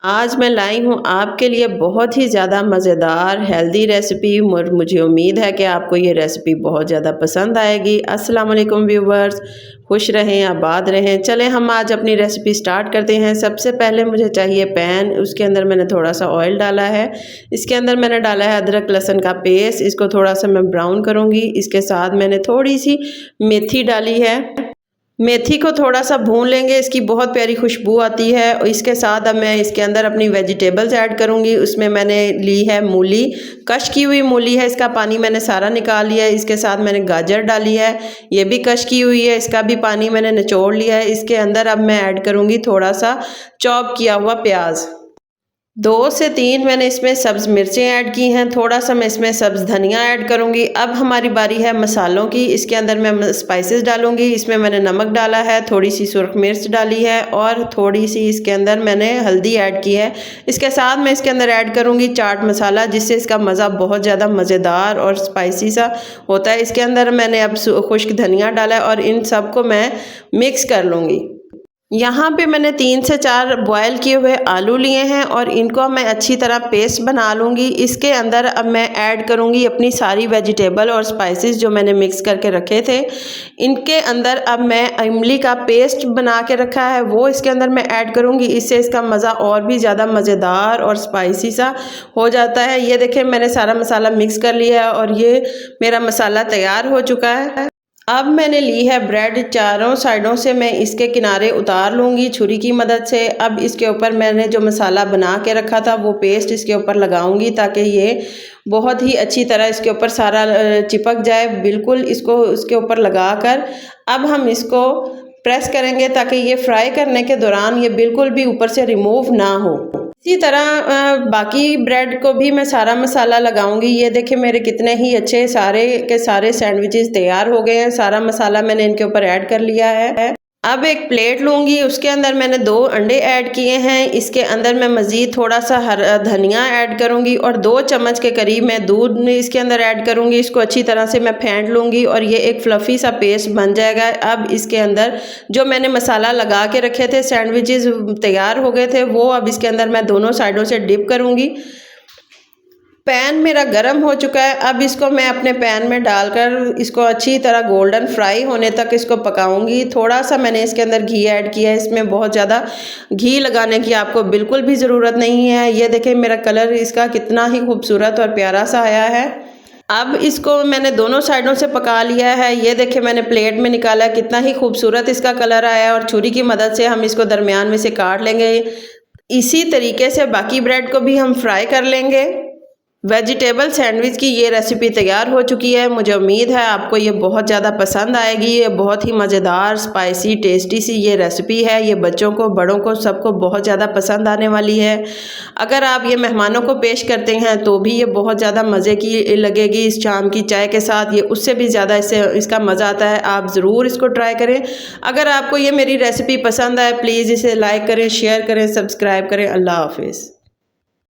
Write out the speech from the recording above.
आज मैं लाई हूँ आपके लिए बहुत ही ज़्यादा मज़ेदार हेल्दी रेसिपी और मुझे उम्मीद है कि आपको ये रेसिपी बहुत ज़्यादा पसंद आएगी। अस्सलाम वालेकुम व्यूवर्स, खुश रहें आबाद रहें। चलें हम आज अपनी रेसिपी स्टार्ट करते हैं। सबसे पहले मुझे चाहिए पैन, उसके अंदर मैंने थोड़ा सा ऑयल डाला है। इसके अंदर मैंने डाला है अदरक लहसुन का पेस्ट, इसको थोड़ा सा मैं ब्राउन करूँगी। इसके साथ मैंने थोड़ी सी मेथी डाली है। मेथी को थोड़ा सा भून लेंगे, इसकी बहुत प्यारी खुशबू आती है। और इसके साथ अब मैं इसके अंदर अपनी वेजिटेबल्स ऐड करूँगी। उसमें मैंने ली है मूली, कश की हुई मूली है, इसका पानी मैंने सारा निकाल लिया है। इसके साथ मैंने गाजर डाली है, ये भी कश की हुई है, इसका भी पानी मैंने निचोड़ लिया है। इसके अंदर अब मैं ऐड करूँगी थोड़ा सा चॉप किया हुआ प्याज। 2 से 3 मैंने इसमें सब्ज़ मिर्चें ऐड की हैं, थोड़ा सा मैं इसमें सब्ज़ धनिया ऐड करूँगी। अब हमारी बारी है मसालों की। इसके अंदर मैं स्पाइसेस डालूँगी। इसमें मैंने नमक डाला है, थोड़ी सी सुर्ख मिर्च डाली है और थोड़ी सी इसके अंदर मैंने हल्दी ऐड की है। इसके साथ मैं इसके अंदर ऐड करूँगी चाट मसाला, जिससे इसका मज़ा बहुत ज़्यादा मज़ेदार और स्पाइसी सा होता है। इसके अंदर मैंने अब खुश्क धनिया डाला है और इन सब को मैं मिक्स कर लूँगी। यहाँ पे मैंने 3 से 4 बॉयल किए हुए आलू लिए हैं और इनको मैं अच्छी तरह पेस्ट बना लूँगी। इसके अंदर अब मैं ऐड करूँगी अपनी सारी वेजिटेबल और स्पाइसेस जो मैंने मिक्स करके रखे थे। इनके अंदर अब मैं इमली का पेस्ट बना के रखा है वो इसके अंदर मैं ऐड करूँगी। इससे इसका मज़ा और भी ज़्यादा मज़ेदार और स्पाइसी सा हो जाता है। ये देखें मैंने सारा मसाला मिक्स कर लिया है और ये मेरा मसाला तैयार हो चुका है। अब मैंने ली है ब्रेड, चारों साइडों से मैं इसके किनारे उतार लूँगी छुरी की मदद से। अब इसके ऊपर मैंने जो मसाला बना के रखा था वो पेस्ट इसके ऊपर लगाऊंगी ताकि ये बहुत ही अच्छी तरह इसके ऊपर सारा चिपक जाए। बिल्कुल इसको उसके ऊपर लगाकर अब हम इसको प्रेस करेंगे ताकि ये फ्राई करने के दौरान ये बिल्कुल भी ऊपर से रिमूव ना हो। इसी तरह बाकी ब्रेड को भी मैं सारा मसाला लगाऊंगी। ये देखें मेरे कितने ही अच्छे सारे के सारे सैंडविचेस तैयार हो गए हैं। सारा मसाला मैंने इनके ऊपर ऐड कर लिया है। अब एक प्लेट लूँगी, उसके अंदर मैंने 2 अंडे ऐड किए हैं। इसके अंदर मैं मज़ीद थोड़ा सा धनिया ऐड करूँगी और 2 चम्मच के करीब मैं दूध इसके अंदर ऐड करूँगी। इसको अच्छी तरह से मैं फेंट लूँगी और ये एक फ्लफ़ी सा पेस्ट बन जाएगा। अब इसके अंदर जो मैंने मसाला लगा के रखे थे, सैंडविचेस तैयार हो गए थे, वो अब इसके अंदर मैं दोनों साइडों से डिप करूँगी। पैन मेरा गरम हो चुका है। अब इसको मैं अपने पैन में डालकर इसको अच्छी तरह गोल्डन फ्राई होने तक इसको पकाऊंगी। थोड़ा सा मैंने इसके अंदर घी ऐड किया है। इसमें बहुत ज़्यादा घी लगाने की आपको बिल्कुल भी ज़रूरत नहीं है। ये देखें मेरा कलर इसका कितना ही खूबसूरत और प्यारा सा आया है। अब इसको मैंने दोनों साइडों से पका लिया है। ये देखें मैंने प्लेट में निकाला है, कितना ही खूबसूरत इसका कलर आया है और छुरी की मदद से हम इसको दरमियान में से काट लेंगे। इसी तरीके से बाकी ब्रेड को भी हम फ्राई कर लेंगे। वेजिटेबल सैंडविच की ये रेसिपी तैयार हो चुकी है। मुझे उम्मीद है आपको ये बहुत ज़्यादा पसंद आएगी। ये बहुत ही मज़ेदार, स्पाइसी, टेस्टी सी ये रेसिपी है। ये बच्चों को, बड़ों को, सबको बहुत ज़्यादा पसंद आने वाली है। अगर आप ये मेहमानों को पेश करते हैं तो भी ये बहुत ज़्यादा मज़े की लगेगी। इस शाम की चाय के साथ ये उससे भी ज़्यादा इसका मज़ा आता है। आप ज़रूर इसको ट्राई करें। अगर आपको ये मेरी रेसिपी पसंद आए प्लीज़ इसे लाइक करें, शेयर करें, सब्सक्राइब करें। अल्लाह हाफिज़।